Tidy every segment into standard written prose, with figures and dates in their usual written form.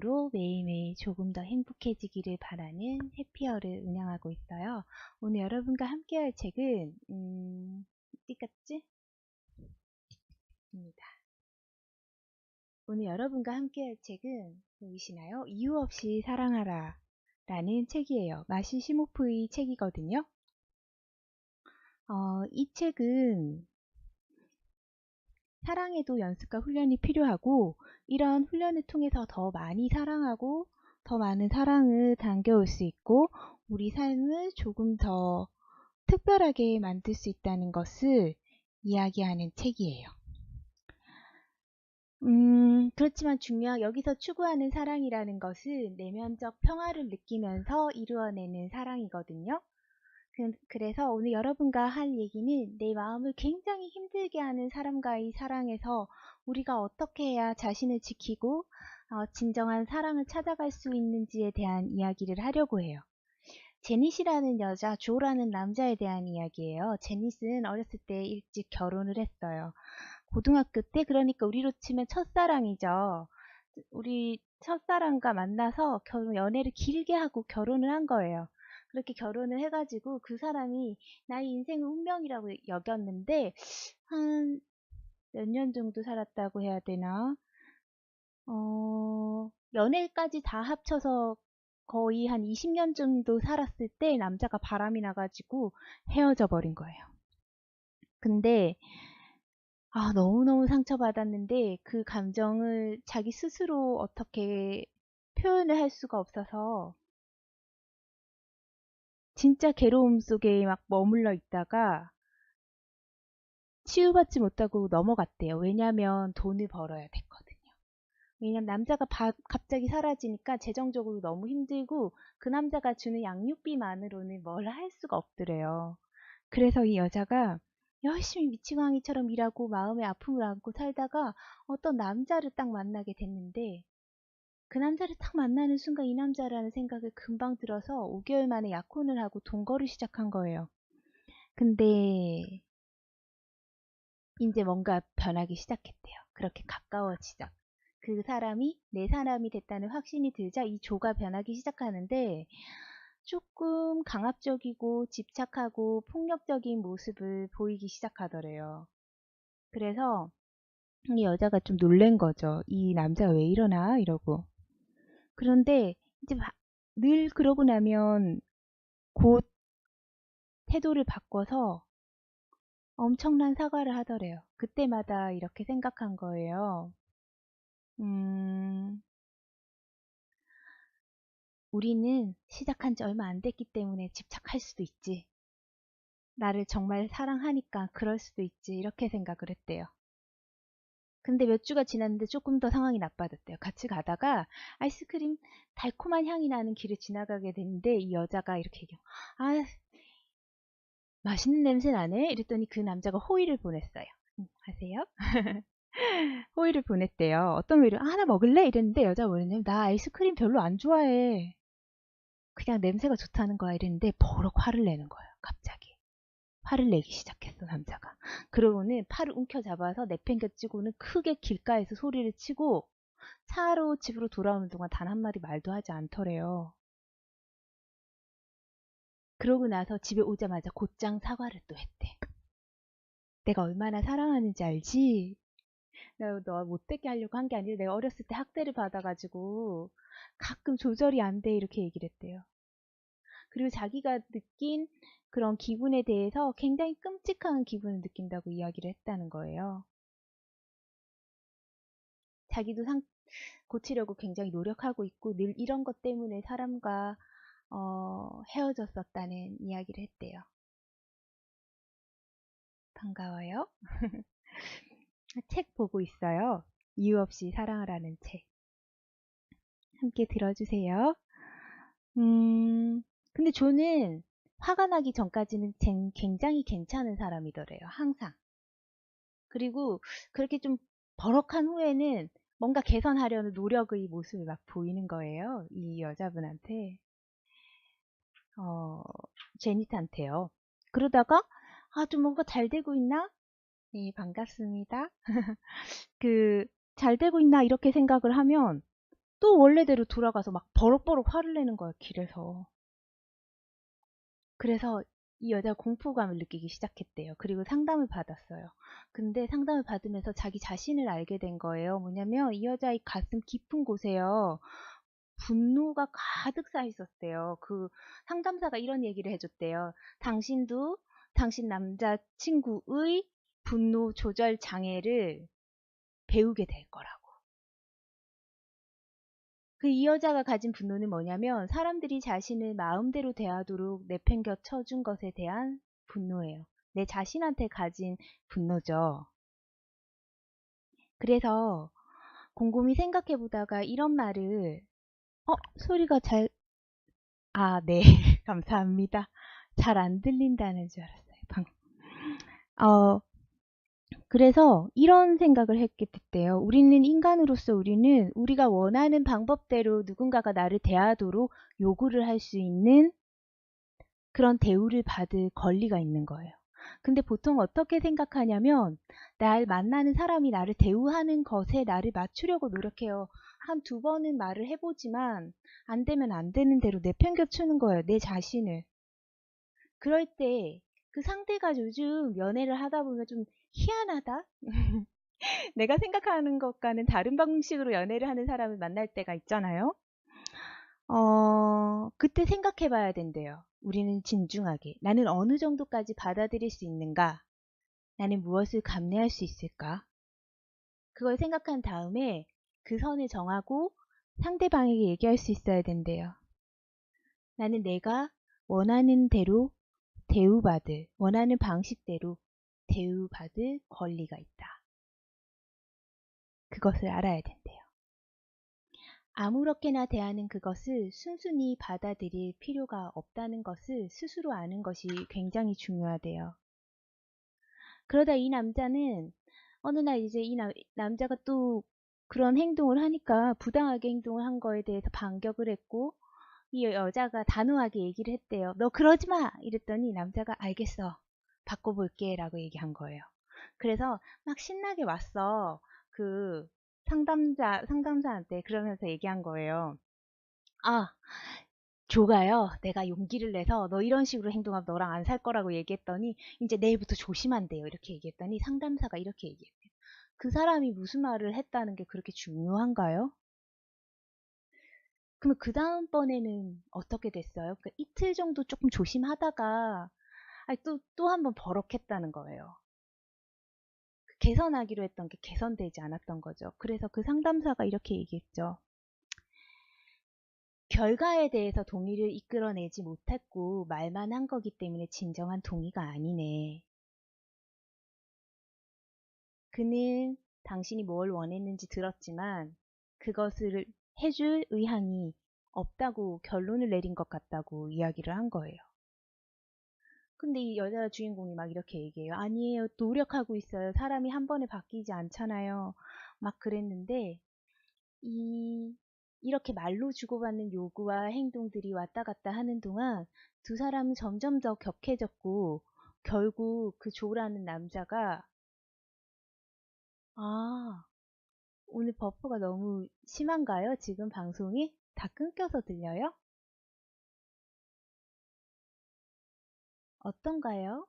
마음으로 매일매일 조금 더 행복해지기를 바라는 해피어를 운영하고 있어요. 오늘 여러분과 함께할 책은 어디 갔지? 입니다. 오늘 여러분과 함께할 책은 보이시나요? 이유 없이 사랑하라 라는 책이에요. 마시 시모프의 책이거든요. 이 책은 사랑에도 연습과 훈련이 필요하고, 이런 훈련을 통해서 더 많이 사랑하고 더 많은 사랑을 담겨올 수 있고 우리 삶을 조금 더 특별하게 만들 수 있다는 것을 이야기하는 책이에요. 그렇지만 여기서 추구하는 사랑이라는 것은 내면적 평화를 느끼면서 이루어내는 사랑이거든요. 그래서 오늘 여러분과 할 얘기는 내 마음을 굉장히 힘들게 하는 사람과의 사랑에서 우리가 어떻게 해야 자신을 지키고 진정한 사랑을 찾아갈 수 있는지에 대한 이야기를 하려고 해요. 제닛이라는 여자, 조라는 남자에 대한 이야기예요. 제닛은 어렸을 때 일찍 결혼을 했어요. 고등학교 때, 그러니까 우리로 치면 첫사랑이죠. 우리 첫사랑과 만나서 연애를 길게 하고 결혼을 한 거예요. 그렇게 결혼을 해가지고 그 사람이 나의 인생의 운명이라고 여겼는데 한 몇 년 정도 살았다고 해야 되나? 연애까지 다 합쳐서 거의 한 20년 정도 살았을 때 남자가 바람이 나가지고 헤어져 버린 거예요. 근데 너무너무 상처받았는데 그 감정을 자기 스스로 어떻게 표현을 할 수가 없어서 진짜 괴로움 속에 막 머물러 있다가 치유받지 못하고 넘어갔대요. 왜냐면 돈을 벌어야 됐거든요. 왜냐면 남자가 갑자기 사라지니까 재정적으로 너무 힘들고 그 남자가 주는 양육비만으로는 뭘 할 수가 없더래요. 그래서 이 여자가 열심히 미치광이처럼 일하고 마음의 아픔을 안고 살다가 어떤 남자를 딱 만나게 됐는데, 그 남자를 딱 만나는 순간 이 남자라는 생각을 금방 들어서 5개월 만에 약혼을 하고 동거를 시작한 거예요. 근데 이제 뭔가 변하기 시작했대요. 그렇게 가까워지자 그 사람이 내 사람이 됐다는 확신이 들자 이 조가 변하기 시작하는데, 조금 강압적이고 집착하고 폭력적인 모습을 보이기 시작하더래요. 그래서 이 여자가 좀 놀란 거죠. 이 남자가 왜 이러나 이러고. 그런데 이제 늘 그러고 나면 곧 태도를 바꿔서 엄청난 사과를 하더래요. 그때마다 이렇게 생각한 거예요. 우리는 시작한 지 얼마 안 됐기 때문에 집착할 수도 있지. 나를 정말 사랑하니까 그럴 수도 있지. 이렇게 생각을 했대요. 근데 몇 주가 지났는데 조금 더 상황이 나빠졌대요. 같이 가다가 아이스크림 달콤한 향이 나는 길을 지나가게 됐는데 이 여자가 이렇게 얘기해요. 아, 맛있는 냄새 나네? 이랬더니 그 남자가 호의를 보냈어요. 아세요? 호의를 보냈대요. 어떤 호의를? 하나 먹을래? 이랬는데 여자가 뭐랬냐면 나 아이스크림 별로 안 좋아해. 그냥 냄새가 좋다는 거야 이랬는데 버럭 화를 내는 거예요. 갑자기. 화를 내기 시작했어 남자가. 그러고는 팔을 움켜잡아서 내팽개치고는 크게 길가에서 소리를 치고 차로 집으로 돌아오는 동안 단 한마디 말도 하지 않더래요. 그러고 나서 집에 오자마자 곧장 사과를 또 했대. 내가 얼마나 사랑하는지 알지? 내가 너 못되게 하려고 한 게 아니라 내가 어렸을 때 학대를 받아가지고 가끔 조절이 안 돼 이렇게 얘기를 했대요. 그리고 자기가 느낀 그런 기분에 대해서 굉장히 끔찍한 기분을 느낀다고 이야기를 했다는 거예요. 자기도 고치려고 굉장히 노력하고 있고 늘 이런 것 때문에 사람과 헤어졌었다는 이야기를 했대요. 반가워요. 책 보고 있어요. 이유 없이 사랑을 하는 책. 함께 들어주세요. 근데 저는 화가 나기 전까지는 굉장히 괜찮은 사람이더래요. 항상. 그리고 그렇게 좀 버럭한 후에는 뭔가 개선하려는 노력의 모습이 막 보이는 거예요. 이 여자분한테. 제니한테요. 그러다가 좀 뭔가 잘 되고 있나? 네, 반갑습니다. 잘 되고 있나 이렇게 생각을 하면 또 원래대로 돌아가서 막 버럭버럭 화를 내는 거야, 길에서. 그래서 이 여자가 공포감을 느끼기 시작했대요. 그리고 상담을 받았어요. 근데 상담을 받으면서 자기 자신을 알게 된 거예요. 뭐냐면 이 여자의 가슴 깊은 곳에요. 분노가 가득 쌓여 있었대요. 그 상담사가 이런 얘기를 해줬대요. 당신도 당신 남자친구의 분노 조절 장애를 배우게 될 거라고. 그 이 여자가 가진 분노는 뭐냐면 사람들이 자신을 마음대로 대하도록 내팽겨 쳐준 것에 대한 분노예요. 내 자신한테 가진 분노죠. 그래서 곰곰이 생각해 보다가 이런 말을 소리가 잘 네. 감사합니다. 잘 안 들린다는 줄 알았어요. 어, 그래서 이런 생각을 했게 됐대요. 우리는 인간으로서 우리는 우리가 원하는 방법대로 누군가가 나를 대하도록 요구를 할 수 있는 그런 대우를 받을 권리가 있는 거예요. 근데 보통 어떻게 생각하냐면 날 만나는 사람이 나를 대우하는 것에 나를 맞추려고 노력해요. 한 두 번은 말을 해보지만 안 되면 안 되는 대로 내팽겨치는 거예요. 내 자신을. 그럴 때 그 상대가 요즘 연애를 하다 보면 좀 희한하다? 내가 생각하는 것과는 다른 방식으로 연애를 하는 사람을 만날 때가 있잖아요. 그때 생각해 봐야 된대요. 우리는 진중하게. 나는 어느 정도까지 받아들일 수 있는가? 나는 무엇을 감내할 수 있을까? 그걸 생각한 다음에 그 선을 정하고 상대방에게 얘기할 수 있어야 된대요. 나는 내가 원하는 대로 대우받을, 원하는 방식대로 대우받을 권리가 있다. 그것을 알아야 된대요. 아무렇게나 대하는 그것을 순순히 받아들일 필요가 없다는 것을 스스로 아는 것이 굉장히 중요하대요. 그러다 이 남자는 어느 날 이제 이 남자가 또 그런 행동을 하니까 부당하게 행동을 한 거에 대해서 반격을 했고 이 여자가 단호하게 얘기를 했대요. 너 그러지 마! 이랬더니 남자가 알겠어. 바꿔볼게 라고 얘기한 거예요. 그래서 막 신나게 왔어. 그 상담사한테 그러면서 얘기한 거예요. 조가요. 내가 용기를 내서 너 이런 식으로 행동하면 너랑 안 살 거라고 얘기했더니 이제 내일부터 조심한대요. 이렇게 얘기했더니 상담사가 이렇게 얘기했대요. 그 사람이 무슨 말을 했다는 게 그렇게 중요한가요? 그러면 그 다음번에는 어떻게 됐어요? 그러니까 이틀 정도 조금 조심하다가 또 한 번 버럭했다는 거예요. 개선하기로 했던 게 개선되지 않았던 거죠. 그래서 그 상담사가 이렇게 얘기했죠. 결과에 대해서 동의를 이끌어내지 못했고 말만 한 거기 때문에 진정한 동의가 아니네. 그는 당신이 뭘 원했는지 들었지만 그것을 해줄 의향이 없다고 결론을 내린 것 같다고 이야기를 한 거예요. 근데 이 여자 주인공이 막 이렇게 얘기해요. 아니에요. 노력하고 있어요. 사람이 한 번에 바뀌지 않잖아요. 막 그랬는데 이렇게 말로 주고받는 요구와 행동들이 왔다 갔다 하는 동안 두 사람은 점점 더 격해졌고 결국 그 조라는 남자가 오늘 버퍼가 너무 심한가요? 지금 방송이? 다 끊겨서 들려요? 어떤가요?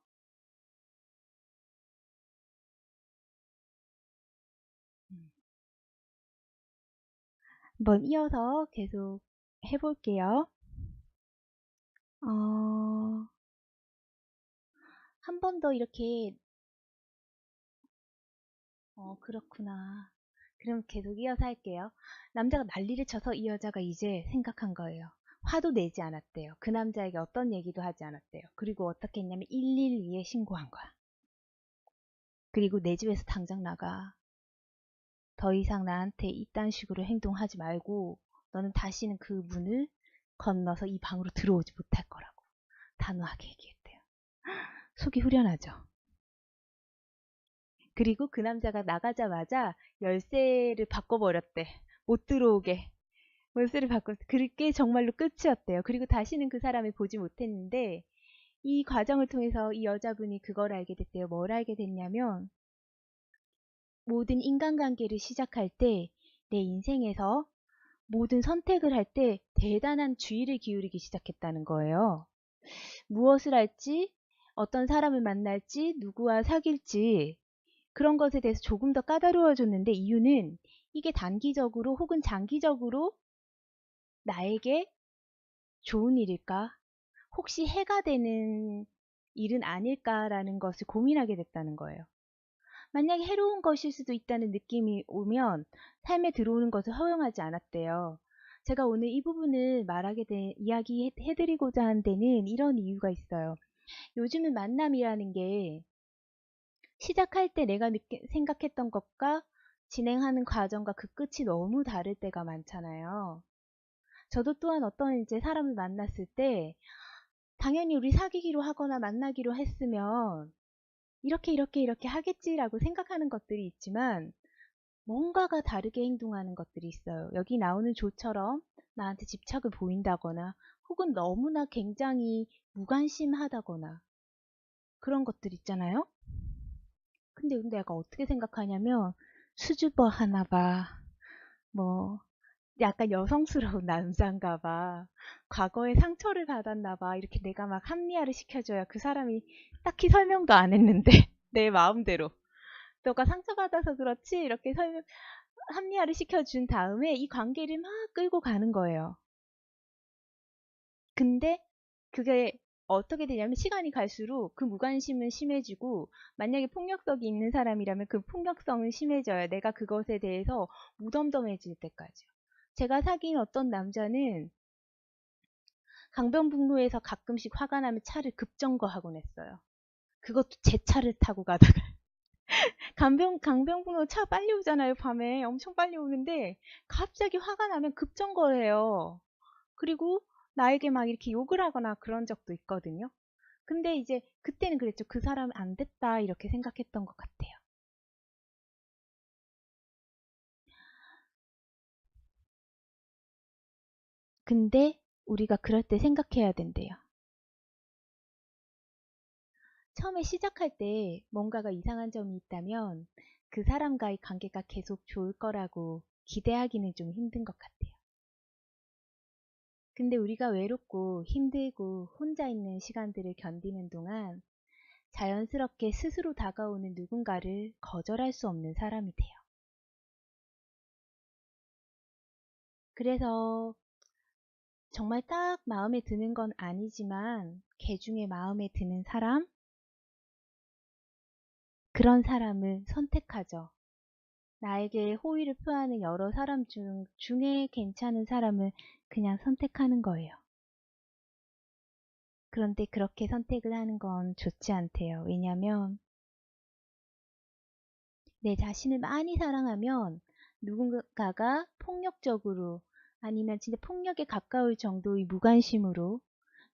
음. 한번 이어서 계속 해볼게요. 한 번 더 이렇게 그렇구나. 그럼 계속 이어서 할게요. 남자가 난리를 쳐서 이 여자가 이제 생각한 거예요. 화도 내지 않았대요. 그 남자에게 어떤 얘기도 하지 않았대요. 그리고 어떻게 했냐면 112에 신고한 거야. 그리고 내 집에서 당장 나가. 더 이상 나한테 이딴 식으로 행동하지 말고 너는 다시는 그 문을 건너서 이 방으로 들어오지 못할 거라고 단호하게 얘기했대요. 속이 후련하죠. 그리고 그 남자가 나가자마자 열쇠를 바꿔버렸대. 못 들어오게. 월세를 바꿨어. 그게 정말로 끝이었대요. 그리고 다시는 그 사람을 보지 못했는데 이 과정을 통해서 이 여자분이 그걸 알게 됐대요. 뭘 알게 됐냐면 모든 인간관계를 시작할 때 내 인생에서 모든 선택을 할 때 대단한 주의를 기울이기 시작했다는 거예요. 무엇을 할지, 어떤 사람을 만날지, 누구와 사귈지 그런 것에 대해서 조금 더 까다로워졌는데 이유는 이게 단기적으로 혹은 장기적으로 나에게 좋은 일일까? 혹시 해가 되는 일은 아닐까라는 것을 고민하게 됐다는 거예요. 만약에 해로운 것일 수도 있다는 느낌이 오면 삶에 들어오는 것을 허용하지 않았대요. 제가 오늘 이 부분을 이야기해드리고자 한 데는 이런 이유가 있어요. 요즘은 만남이라는 게 시작할 때 내가 생각했던 것과 진행하는 과정과 그 끝이 너무 다를 때가 많잖아요. 저도 또한 어떤 이제 사람을 만났을 때 당연히 우리 사귀기로 하거나 만나기로 했으면 이렇게 하겠지라고 생각하는 것들이 있지만 뭔가가 다르게 행동하는 것들이 있어요. 여기 나오는 조처럼 나한테 집착을 보인다거나 혹은 너무나 굉장히 무관심하다거나 그런 것들 있잖아요. 근데 내가 어떻게 생각하냐면 수줍어 하나 봐. 뭐 약간 여성스러운 남자인가 봐. 과거에 상처를 받았나 봐. 이렇게 내가 막 합리화를 시켜줘야 그 사람이 딱히 설명도 안 했는데 내 마음대로 너가 상처받아서 그렇지 이렇게 합리화를 시켜준 다음에 이 관계를 막 끌고 가는 거예요. 근데 그게 어떻게 되냐면 시간이 갈수록 그 무관심은 심해지고 만약에 폭력성이 있는 사람이라면 그 폭력성은 심해져요. 내가 그것에 대해서 무덤덤해질 때까지요. 제가 사귄 어떤 남자는 강변북로에서 가끔씩 화가 나면 차를 급정거하곤 했어요. 그것도 제 차를 타고 가다가 강변북로 차 빨리 오잖아요. 밤에 엄청 빨리 오는데 갑자기 화가 나면 급정거해요. 그리고 나에게 막 이렇게 욕을 하거나 그런 적도 있거든요. 근데 이제 그때는 그랬죠. 그 사람 안 됐다 이렇게 생각했던 것 같아요. 근데 우리가 그럴 때 생각해야 된대요. 처음에 시작할 때 뭔가가 이상한 점이 있다면 그 사람과의 관계가 계속 좋을 거라고 기대하기는 좀 힘든 것 같아요. 근데 우리가 외롭고 힘들고 혼자 있는 시간들을 견디는 동안 자연스럽게 스스로 다가오는 누군가를 거절할 수 없는 사람이 돼요. 그래서 정말 딱 마음에 드는 건 아니지만 개 중에 마음에 드는 사람? 그런 사람을 선택하죠. 나에게 호의를 표하는 여러 사람 중에 괜찮은 사람을 그냥 선택하는 거예요. 그런데 그렇게 선택을 하는 건 좋지 않대요. 왜냐면 내 자신을 많이 사랑하면 누군가가 폭력적으로 아니면 진짜 폭력에 가까울 정도의 무관심으로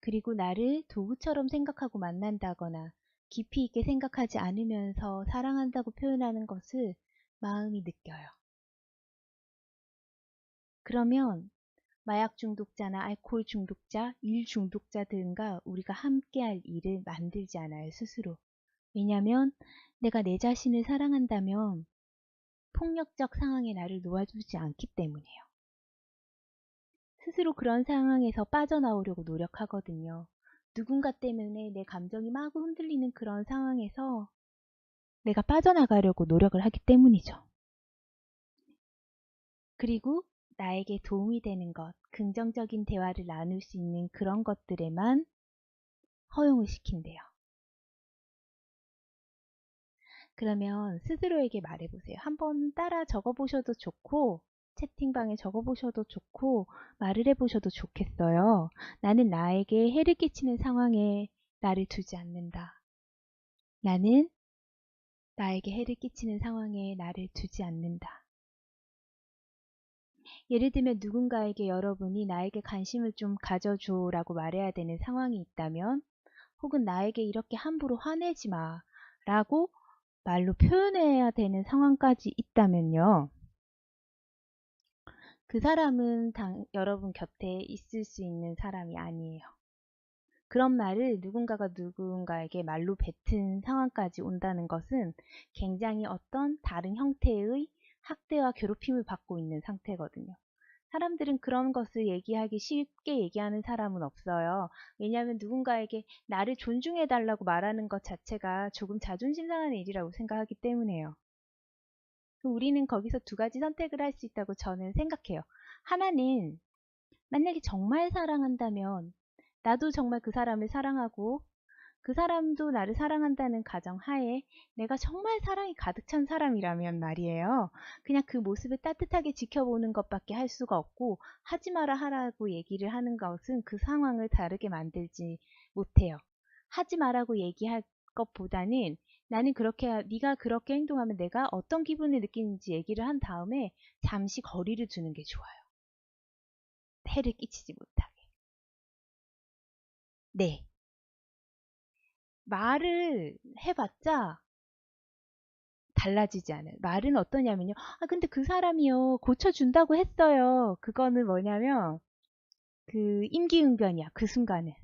그리고 나를 도구처럼 생각하고 만난다거나 깊이 있게 생각하지 않으면서 사랑한다고 표현하는 것을 마음이 느껴요. 그러면 마약 중독자나 알코올 중독자, 일 중독자 등과 우리가 함께할 일을 만들지 않아요, 스스로. 왜냐하면 내가 내 자신을 사랑한다면 폭력적 상황에 나를 놓아주지 않기 때문이에요. 스스로 그런 상황에서 빠져나오려고 노력하거든요. 누군가 때문에 내 감정이 마구 흔들리는 그런 상황에서 내가 빠져나가려고 노력을 하기 때문이죠. 그리고 나에게 도움이 되는 것, 긍정적인 대화를 나눌 수 있는 그런 것들에만 허용을 시킨대요. 그러면 스스로에게 말해보세요. 한번 따라 적어보셔도 좋고 채팅방에 적어보셔도 좋고 말을 해보셔도 좋겠어요. 나는 나에게 해를 끼치는 상황에 나를 두지 않는다. 나는 나에게 해를 끼치는 상황에 나를 두지 않는다. 예를 들면 누군가에게 여러분이 나에게 관심을 좀 가져줘 라고 말해야 되는 상황이 있다면 혹은 나에게 이렇게 함부로 화내지 마 라고 말로 표현해야 되는 상황까지 있다면요. 그 사람은 여러분 곁에 있을 수 있는 사람이 아니에요. 그런 말을 누군가가 누군가에게 말로 뱉은 상황까지 온다는 것은 굉장히 어떤 다른 형태의 학대와 괴롭힘을 받고 있는 상태거든요. 사람들은 그런 것을 얘기하기 쉽게 얘기하는 사람은 없어요. 왜냐하면 누군가에게 나를 존중해달라고 말하는 것 자체가 조금 자존심 상하는 일이라고 생각하기 때문에요. 우리는 거기서 두 가지 선택을 할 수 있다고 저는 생각해요. 하나는 만약에 정말 사랑한다면 나도 정말 그 사람을 사랑하고 그 사람도 나를 사랑한다는 가정하에 내가 정말 사랑이 가득 찬 사람이라면 말이에요. 그냥 그 모습을 따뜻하게 지켜보는 것밖에 할 수가 없고 하지 마라 하라고 얘기를 하는 것은 그 상황을 다르게 만들지 못해요. 하지 마라고 얘기할 것보다는 나는 그렇게 네가 그렇게 행동하면 내가 어떤 기분을 느끼는지 얘기를 한 다음에 잠시 거리를 두는 게 좋아요. 해를 끼치지 못하게. 네. 말을 해봤자 달라지지 않아요. 말은 어떠냐면요. 아, 근데 그 사람이요. 고쳐준다고 했어요. 그거는 뭐냐면, 그, 임기응변이야. 그 순간은.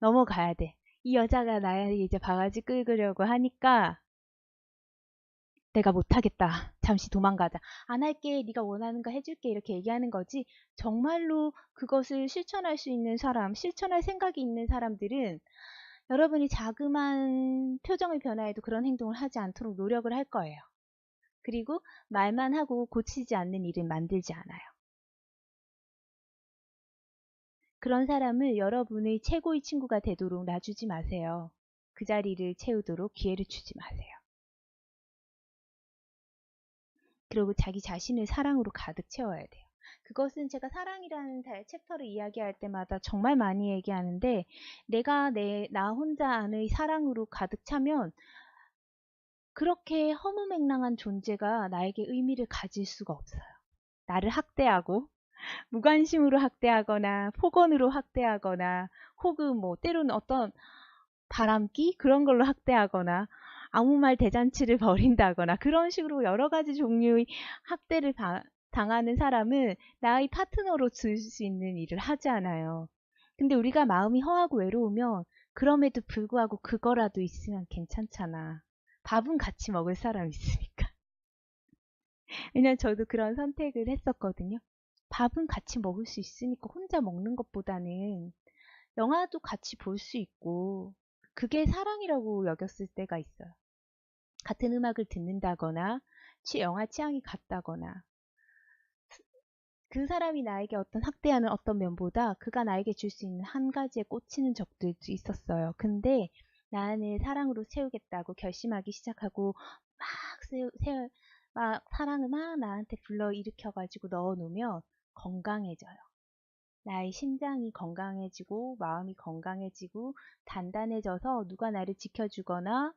넘어가야 돼. 이 여자가 나에게 이제 바가지 긁으려고 하니까, 내가 못하겠다. 잠시 도망가자. 안 할게. 네가 원하는 거 해줄게. 이렇게 얘기하는 거지. 정말로 그것을 실천할 수 있는 사람, 실천할 생각이 있는 사람들은 여러분이 자그마한 표정의 변화에도 그런 행동을 하지 않도록 노력을 할 거예요. 그리고 말만 하고 고치지 않는 일은 만들지 않아요. 그런 사람을 여러분의 최고의 친구가 되도록 놔주지 마세요. 그 자리를 채우도록 기회를 주지 마세요. 그리고 자기 자신을 사랑으로 가득 채워야 돼요. 그것은 제가 사랑이라는 챕터를 이야기할 때마다 정말 많이 얘기하는데 내가 나 혼자 안의 사랑으로 가득 차면 그렇게 허무맹랑한 존재가 나에게 의미를 가질 수가 없어요. 나를 학대하고 무관심으로 학대하거나 폭언으로 학대하거나 혹은 뭐 때로는 어떤 바람기 그런 걸로 학대하거나 아무 말 대잔치를 벌인다거나 그런 식으로 여러 가지 종류의 학대를 당하는 사람은 나의 파트너로 둘 수 있는 일을 하지 않아요. 근데 우리가 마음이 허하고 외로우면 그럼에도 불구하고 그거라도 있으면 괜찮잖아. 밥은 같이 먹을 사람 있으니까. 왜냐면 저도 그런 선택을 했었거든요. 밥은 같이 먹을 수 있으니까 혼자 먹는 것보다는 영화도 같이 볼 수 있고 그게 사랑이라고 여겼을 때가 있어요. 같은 음악을 듣는다거나 영화 취향이 같다거나 그 사람이 나에게 어떤 학대하는 어떤 면보다 그가 나에게 줄 수 있는 한 가지에 꽂히는 적들도 있었어요. 근데 나는 사랑으로 채우겠다고 결심하기 시작하고 막 막 사랑을 막 나한테 불러일으켜가지고 넣어놓으면 건강해져요. 나의 심장이 건강해지고 마음이 건강해지고 단단해져서 누가 나를 지켜주거나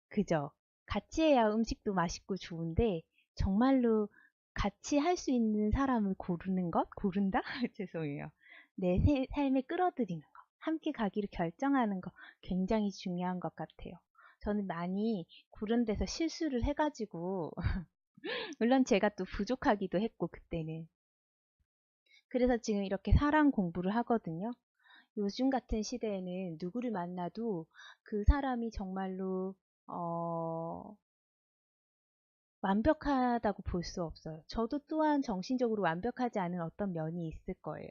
그죠. 같이 해야 음식도 맛있고 좋은데 정말로 같이 할 수 있는 사람을 고르는 것? 고른다? 죄송해요. 내 삶에 끌어들이는 것. 함께 가기를 결정하는 것 굉장히 중요한 것 같아요. 저는 많이 그런 데서 실수를 해가지고 물론 제가 또 부족하기도 했고 그때는 그래서 지금 이렇게 사랑 공부를 하거든요. 요즘 같은 시대에는 누구를 만나도 그 사람이 정말로 완벽하다고 볼 수 없어요. 저도 또한 정신적으로 완벽하지 않은 어떤 면이 있을 거예요.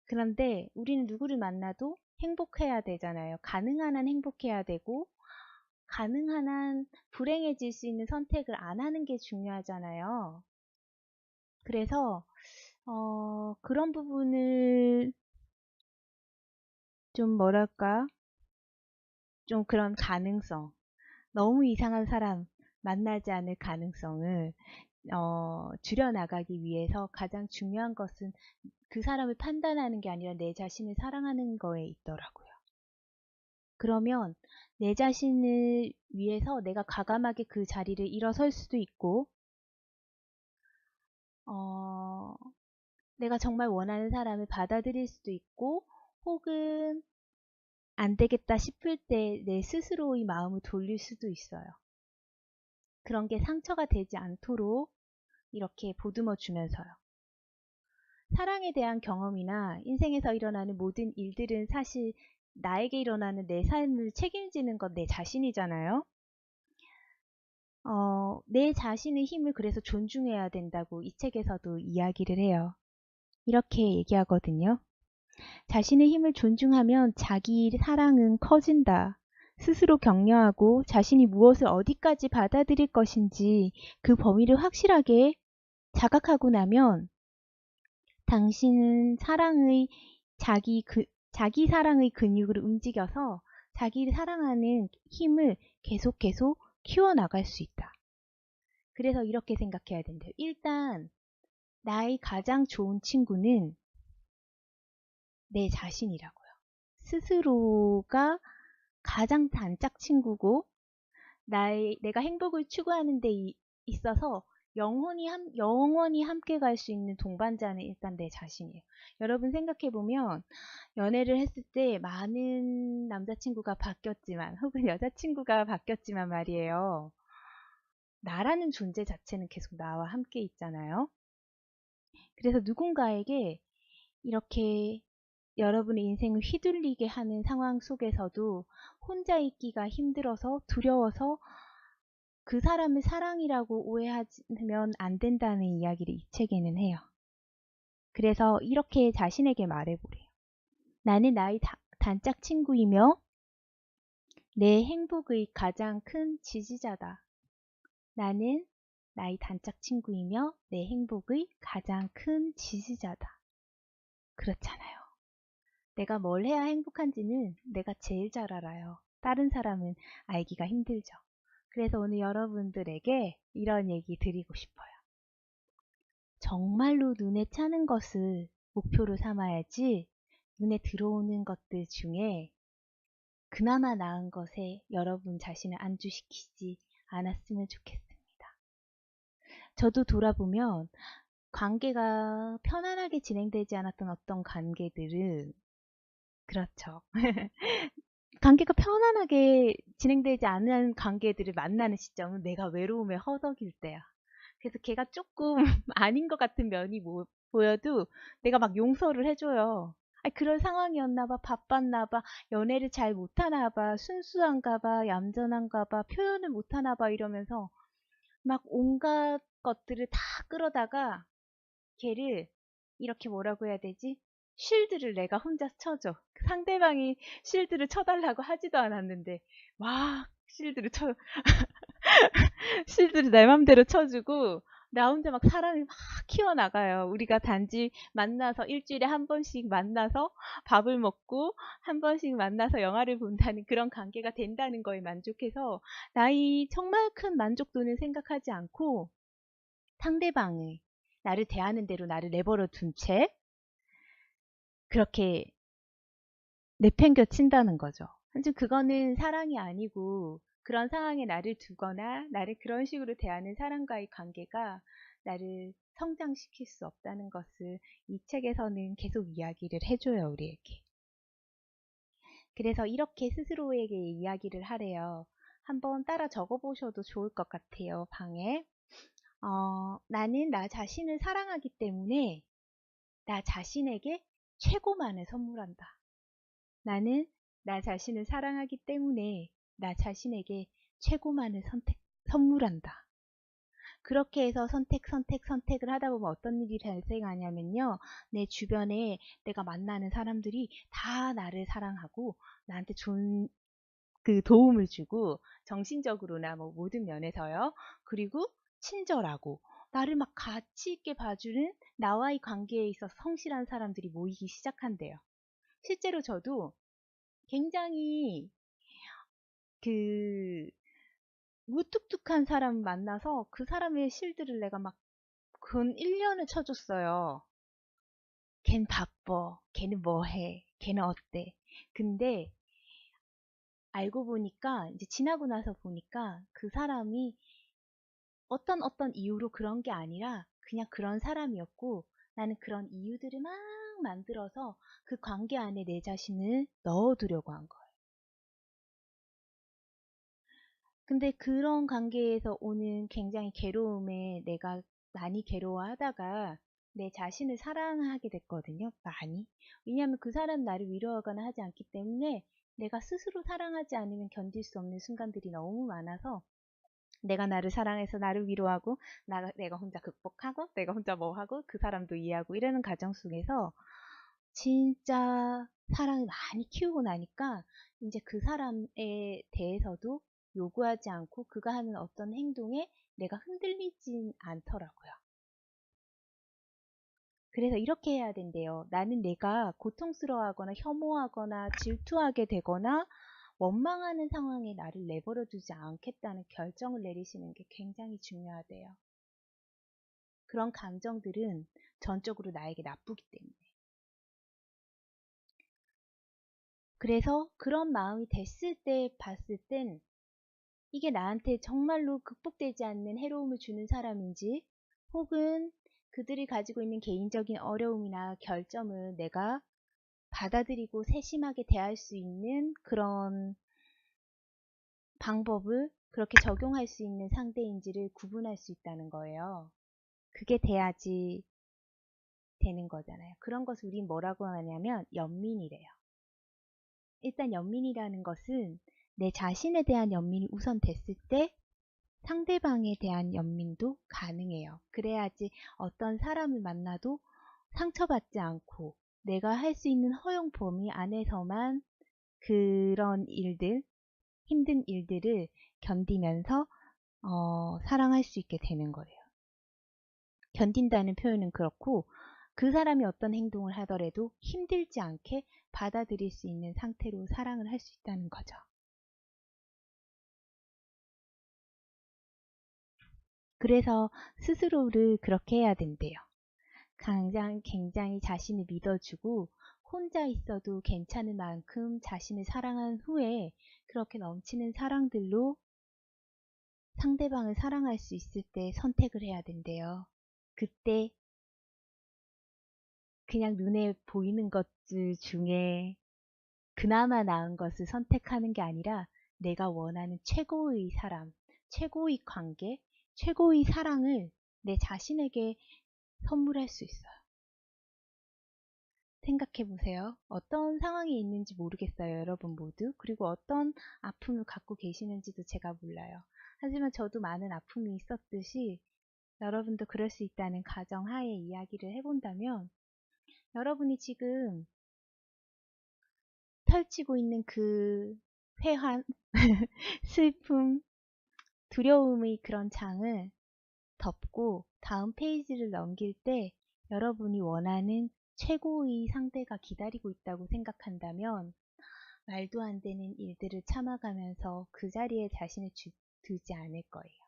그런데 우리는 누구를 만나도 행복해야 되잖아요. 가능한 한 행복해야 되고 가능한 한 불행해질 수 있는 선택을 안 하는 게 중요하잖아요. 그래서 그런 부분을 좀 뭐랄까 좀 그런 가능성 너무 이상한 사람 만나지 않을 가능성을 줄여나가기 위해서 가장 중요한 것은 그 사람을 판단하는 게 아니라 내 자신을 사랑하는 거에 있더라고요. 그러면 내 자신을 위해서 내가 과감하게 그 자리를 일어설 수도 있고 내가 정말 원하는 사람을 받아들일 수도 있고 혹은 안 되겠다 싶을 때 내 스스로의 마음을 돌릴 수도 있어요. 그런 게 상처가 되지 않도록 이렇게 보듬어 주면서요. 사랑에 대한 경험이나 인생에서 일어나는 모든 일들은 사실 나에게 일어나는 내 삶을 책임지는 건 내 자신이잖아요. 내 자신의 힘을 그래서 존중해야 된다고 이 책에서도 이야기를 해요. 이렇게 얘기하거든요. 자신의 힘을 존중하면 자기 사랑은 커진다. 스스로 격려하고 자신이 무엇을 어디까지 받아들일 것인지 그 범위를 확실하게 자각하고 나면 당신은 자기 사랑의 근육을 움직여서 자기를 사랑하는 힘을 계속 키워나갈 수 있다. 그래서 이렇게 생각해야 된대요. 일단 나의 가장 좋은 친구는 내 자신이라고요. 스스로가 가장 단짝 친구고 내가 행복을 추구하는 데 있어서 영원히 함께 갈 수 있는 동반자는 일단 내 자신이에요. 여러분 생각해보면 연애를 했을 때 많은 남자친구가 바뀌었지만 혹은 여자친구가 바뀌었지만 말이에요. 나라는 존재 자체는 계속 나와 함께 있잖아요. 그래서 누군가에게 이렇게 여러분의 인생을 휘둘리게 하는 상황 속에서도 혼자 있기가 힘들어서 두려워서 그 사람을 사랑이라고 오해하면 안 된다는 이야기를 이 책에는 해요. 그래서 이렇게 자신에게 말해보래요. 나는 나의 단짝 친구이며 내 행복의 가장 큰 지지자다. 나는 나의 단짝 친구이며 내 행복의 가장 큰 지지자다. 그렇잖아요. 내가 뭘 해야 행복한지는 내가 제일 잘 알아요. 다른 사람은 알기가 힘들죠. 그래서 오늘 여러분들에게 이런 얘기 드리고 싶어요. 정말로 눈에 차는 것을 목표로 삼아야지 눈에 들어오는 것들 중에 그나마 나은 것에 여러분 자신을 안주시키지 않았으면 좋겠습니다. 저도 돌아보면 관계가 편안하게 진행되지 않았던 어떤 관계들은 그렇죠. 관계가 편안하게 진행되지 않은 관계들을 만나는 시점은 내가 외로움에 허덕일 때야. 그래서 걔가 조금 아닌 것 같은 면이 보여도 내가 막 용서를 해줘요. 아니, 그런 상황이었나 봐, 바빴나 봐, 연애를 잘 못하나 봐, 순수한가 봐, 얌전한가 봐, 표현을 못하나 봐 이러면서 막 온갖 것들을 다 끌어다가 걔를 이렇게 뭐라고 해야 되지? 쉴드를 내가 혼자 쳐줘. 상대방이 쉴드를 쳐달라고 하지도 않았는데 막 실드를 내 맘대로 쳐주고 나 혼자 막 사랑을 막 키워나가요. 우리가 단지 만나서 일주일에 한 번씩 만나서 밥을 먹고 한 번씩 만나서 영화를 본다는 그런 관계가 된다는 거에 만족해서 나의 정말 큰 만족도는 생각하지 않고 상대방의 나를 대하는 대로 나를 내버려 둔 채 그렇게 내팽겨 친다는 거죠. 사실 그거는 사랑이 아니고 그런 상황에 나를 두거나 나를 그런 식으로 대하는 사람과의 관계가 나를 성장시킬 수 없다는 것을 이 책에서는 계속 이야기를 해줘요, 우리에게. 그래서 이렇게 스스로에게 이야기를 하래요. 한번 따라 적어보셔도 좋을 것 같아요, 방에. 나는 나 자신을 사랑하기 때문에 나 자신에게 최고만을 선물한다. 나는 나 자신을 사랑하기 때문에 나 자신에게 최고만을 선물한다. 그렇게 해서 선택을 하다 보면 어떤 일이 발생하냐면요. 내 주변에 내가 만나는 사람들이 다 나를 사랑하고 나한테 좋은 그 도움을 주고 정신적으로나 뭐 모든 면에서요. 그리고 친절하고 나를 막 가치 있게 봐주는 나와의 관계에 있어서 성실한 사람들이 모이기 시작한대요. 실제로 저도 굉장히 그 무뚝뚝한 사람 만나서 그 사람의 실드를 내가 막 근 1년을 쳐줬어요. 걘 바빠. 걔는 뭐 해. 걔는 어때. 근데 알고 보니까 이제 지나고 나서 보니까 그 사람이 어떤 이유로 그런 게 아니라 그냥 그런 사람이었고 나는 그런 이유들을 막 만들어서 그 관계 안에 내 자신을 넣어두려고 한 거예요. 근데 그런 관계에서 오는 굉장히 괴로움에 내가 많이 괴로워하다가 내 자신을 사랑하게 됐거든요. 많이. 왜냐하면 그 사람 나를 위로하거나 하지 않기 때문에 내가 스스로 사랑하지 않으면 견딜 수 없는 순간들이 너무 많아서 내가 나를 사랑해서 나를 위로하고, 내가 혼자 극복하고, 내가 혼자 뭐 하고, 그 사람도 이해하고, 이러는 과정 속에서 진짜 사랑을 많이 키우고 나니까, 이제 그 사람에 대해서도 요구하지 않고, 그가 하는 어떤 행동에 내가 흔들리진 않더라고요. 그래서 이렇게 해야 된대요. 나는 내가 고통스러워하거나 혐오하거나 질투하게 되거나 원망하는 상황에 나를 내버려 두지 않겠다는 결정을 내리시는 게 굉장히 중요하대요. 그런 감정들은 전적으로 나에게 나쁘기 때문에. 그래서 그런 마음이 됐을 때 봤을 땐 이게 나한테 정말로 극복되지 않는 해로움을 주는 사람인지, 혹은 그들이 가지고 있는 개인적인 어려움이나 결점을 내가 받아들이고 세심하게 대할 수 있는 그런 방법을 그렇게 적용할 수 있는 상대인지를 구분할 수 있다는 거예요. 그게 돼야지 되는 거잖아요. 그런 것을 우린 뭐라고 하냐면 연민이래요. 일단 연민이라는 것은 내 자신에 대한 연민이 우선 됐을 때 상대방에 대한 연민도 가능해요. 그래야지 어떤 사람을 만나도 상처받지 않고 내가 할 수 있는 허용 범위 안에서만 그런 일들, 힘든 일들을 견디면서 사랑할 수 있게 되는 거예요. 견딘다는 표현은 그렇고, 그 사람이 어떤 행동을 하더라도 힘들지 않게 받아들일 수 있는 상태로 사랑을 할 수 있다는 거죠. 그래서 스스로를 그렇게 해야 된대요. 굉장히 자신을 믿어주고 혼자 있어도 괜찮을 만큼 자신을 사랑한 후에 그렇게 넘치는 사랑들로 상대방을 사랑할 수 있을 때 선택을 해야 된대요. 그때 그냥 눈에 보이는 것들 중에 그나마 나은 것을 선택하는 게 아니라 내가 원하는 최고의 사람, 최고의 관계, 최고의 사랑을 내 자신에게 선물할 수 있어요. 생각해 보세요. 어떤 상황에 있는지 모르겠어요, 여러분 모두. 그리고 어떤 아픔을 갖고 계시는지도 제가 몰라요. 하지만 저도 많은 아픔이 있었듯이 여러분도 그럴 수 있다는 가정하에 이야기를 해본다면, 여러분이 지금 펼치고 있는 그 회한, 슬픔, 두려움의 그런 장을 덮고 다음 페이지를 넘길 때 여러분이 원하는 최고의 상대가 기다리고 있다고 생각한다면 말도 안 되는 일들을 참아가면서 그 자리에 자신을 두지 않을 거예요.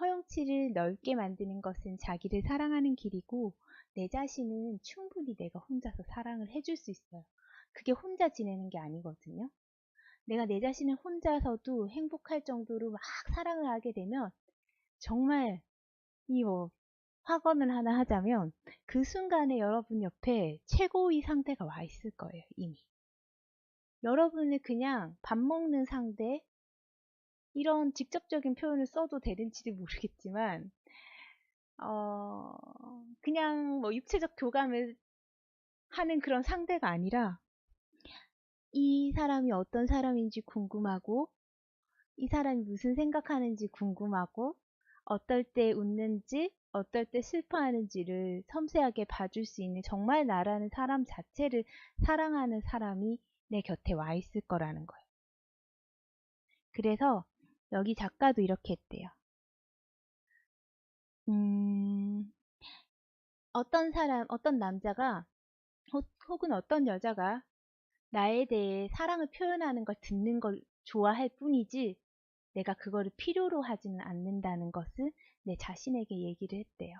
허용치를 넓게 만드는 것은 자기를 사랑하는 길이고, 내 자신은 충분히 내가 혼자서 사랑을 해줄 수 있어요. 그게 혼자 지내는 게 아니거든요. 내가 내 자신을 혼자서도 행복할 정도로 막 사랑을 하게 되면 정말 이 확언을 하나 하자면 그 순간에 여러분 옆에 최고의 상대가 와 있을 거예요, 이미. 여러분을 그냥 밥 먹는 상대, 이런 직접적인 표현을 써도 되는지도 모르겠지만, 그냥 육체적 교감을 하는 그런 상대가 아니라 이 사람이 어떤 사람인지 궁금하고, 이 사람이 무슨 생각하는지 궁금하고, 어떨 때 웃는지, 어떨 때 슬퍼하는지를 섬세하게 봐줄 수 있는 정말 나라는 사람 자체를 사랑하는 사람이 내 곁에 와 있을 거라는 거예요. 그래서 여기 작가도 이렇게 했대요. 어떤 사람, 어떤 남자가 혹은 어떤 여자가 나에 대해 사랑을 표현하는 걸 듣는 걸 좋아할 뿐이지 내가 그거를 필요로 하지는 않는다는 것을 내 자신에게 얘기를 했대요.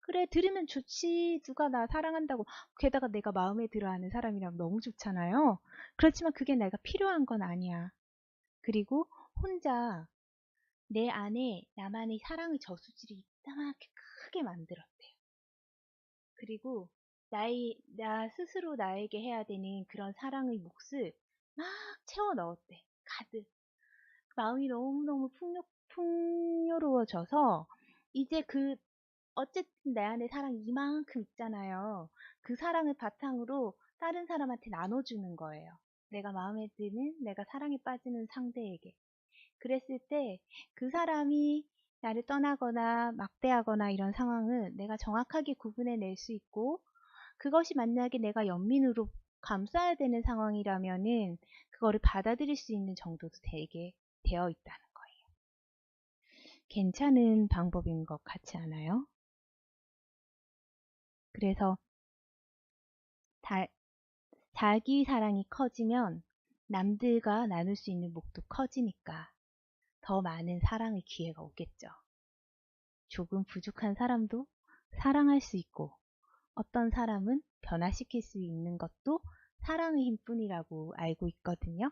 그래, 들으면 좋지. 누가 나 사랑한다고. 게다가 내가 마음에 들어하는 사람이랑 너무 좋잖아요. 그렇지만 그게 내가 필요한 건 아니야. 그리고 혼자 내 안에 나만의 사랑의 저수지를 이따만하게 크게 만들었대요. 그리고 나 스스로 나에게 해야 되는 그런 사랑의 몫을 막 채워 넣었대. 가득. 마음이 너무너무 풍요로워져서 이제 어쨌든 내 안에 사랑이 이만큼 있잖아요. 그 사랑을 바탕으로 다른 사람한테 나눠주는 거예요. 내가 마음에 드는, 내가 사랑에 빠지는 상대에게. 그랬을 때 그 사람이 나를 떠나거나 막대하거나 이런 상황은 내가 정확하게 구분해낼 수 있고, 그것이 만약에 내가 연민으로 감싸야 되는 상황이라면은 그거를 받아들일 수 있는 정도도 되게 되어 있다는 거예요. 괜찮은 방법인 것 같지 않아요? 그래서 자기 사랑이 커지면 남들과 나눌 수 있는 몫도 커지니까 더 많은 사랑의 기회가 오겠죠. 조금 부족한 사람도 사랑할 수 있고, 어떤 사람은 변화시킬 수 있는 것도 사랑의 힘뿐이라고 알고 있거든요.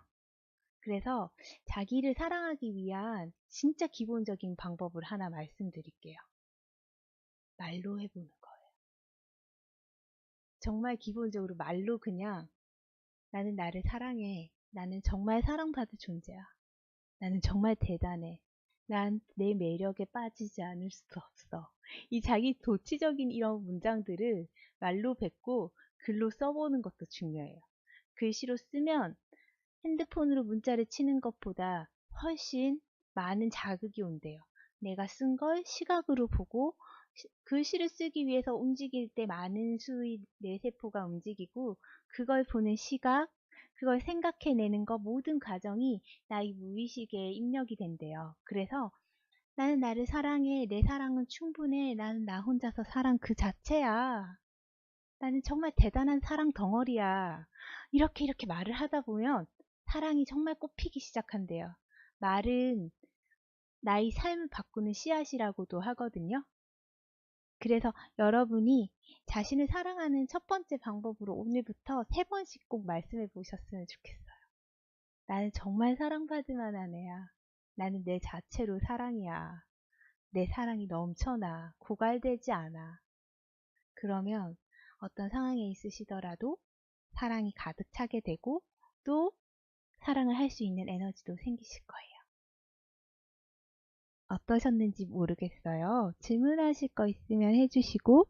그래서 자기를 사랑하기 위한 진짜 기본적인 방법을 하나 말씀드릴게요. 말로 해보는 거예요. 정말 기본적으로 말로 그냥 나는 나를 사랑해. 나는 정말 사랑받을 존재야. 나는 정말 대단해. 난 내 매력에 빠지지 않을 수 없어. 이 자기 도치적인 이런 문장들을 말로 뱉고 글로 써보는 것도 중요해요. 글씨로 쓰면 핸드폰으로 문자를 치는 것보다 훨씬 많은 자극이 온대요. 내가 쓴 걸 시각으로 보고 글씨를 쓰기 위해서 움직일 때 많은 수의 뇌세포가 움직이고, 그걸 보는 시각, 그걸 생각해내는 것, 모든 과정이 나의 무의식에 입력이 된대요. 그래서 나는 나를 사랑해. 내 사랑은 충분해. 나는 나 혼자서 사랑 그 자체야. 나는 정말 대단한 사랑 덩어리야. 이렇게 말을 하다 보면 사랑이 정말 꽃피기 시작한대요. 말은 나의 삶을 바꾸는 씨앗이라고도 하거든요. 그래서 여러분이 자신을 사랑하는 첫 번째 방법으로 오늘부터 3번씩 꼭 말씀해 보셨으면 좋겠어요. 나는 정말 사랑받을 만한 애야. 나는 내 자체로 사랑이야. 내 사랑이 넘쳐나. 고갈되지 않아. 그러면 어떤 상황에 있으시더라도 사랑이 가득 차게 되고, 또 사랑을 할 수 있는 에너지도 생기실 거예요. 어떠셨는지 모르겠어요. 질문하실 거 있으면 해주시고,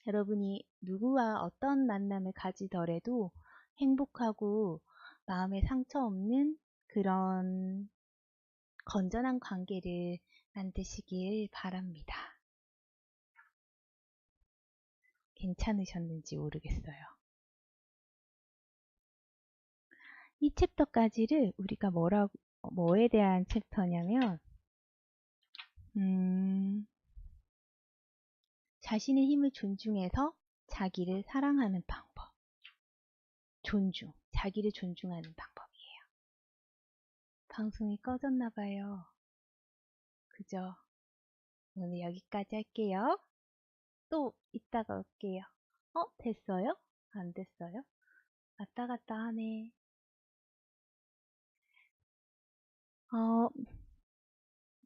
여러분이 누구와 어떤 만남을 가지더라도 행복하고 마음에 상처 없는 그런 건전한 관계를 만드시길 바랍니다. 괜찮으셨는지 모르겠어요. 이 챕터까지를 우리가 뭐에 대한 챕터냐면, 자신의 힘을 존중해서 자기를 사랑하는 방법. 자기를 존중하는 방법이에요. 방송이 꺼졌나봐요. 그죠? 오늘 여기까지 할게요. 또 이따가 올게요. 됐어요? 안 됐어요? 왔다 갔다 하네.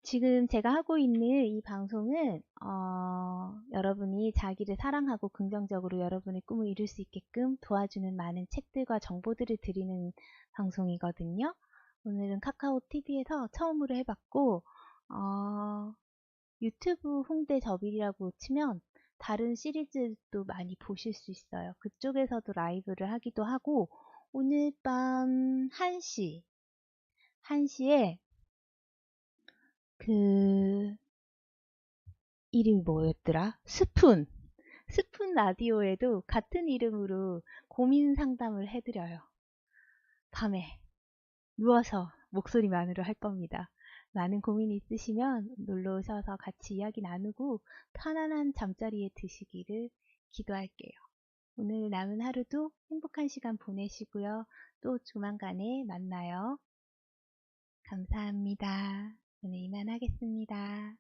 지금 제가 하고 있는 이 방송은 여러분이 자기를 사랑하고 긍정적으로 여러분의 꿈을 이룰 수 있게끔 도와주는 많은 책들과 정보들을 드리는 방송이거든요. 오늘은 카카오 TV에서 처음으로 해봤고, 유튜브 홍대 저빌이라고 치면 다른 시리즈도 많이 보실 수 있어요. 그쪽에서도 라이브를 하기도 하고, 오늘 밤 1시에 이름이 뭐였더라? 스푼 라디오에도 같은 이름으로 고민 상담을 해드려요. 밤에 누워서 목소리만으로 할 겁니다. 많은 고민이 있으시면 놀러 오셔서 같이 이야기 나누고 편안한 잠자리에 드시기를 기도할게요. 오늘 남은 하루도 행복한 시간 보내시고요. 또 조만간에 만나요. 감사합니다. 오늘 이만 하겠습니다.